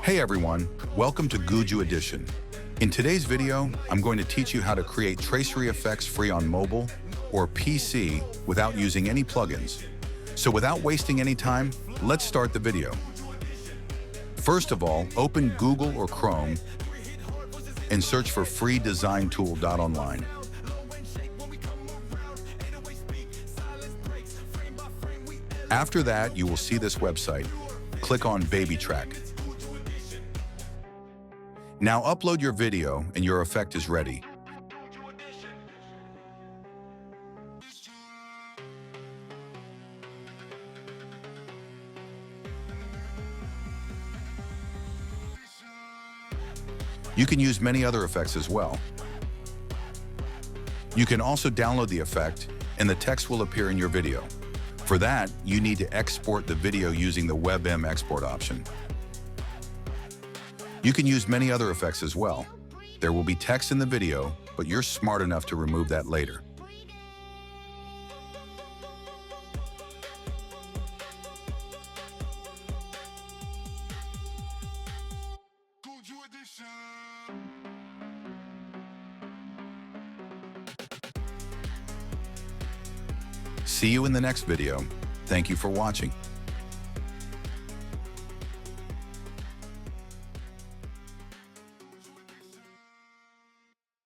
Hey everyone, welcome to Guju Edition. In today's video, I'm going to teach you how to create tracery effects free on mobile or PC without using any plugins. So without wasting any time, let's start the video. First of all, open Google or Chrome and search for freedesigntool.online. After that, you will see this website. Click on Baby Track. Now upload your video and your effect is ready. You can use many other effects as well. You can also download the effect and the text will appear in your video. For that, you need to export the video using the WebM export option. You can use many other effects as well. There will be text in the video, but you're smart enough to remove that later. See you in the next video. Thank you for watching.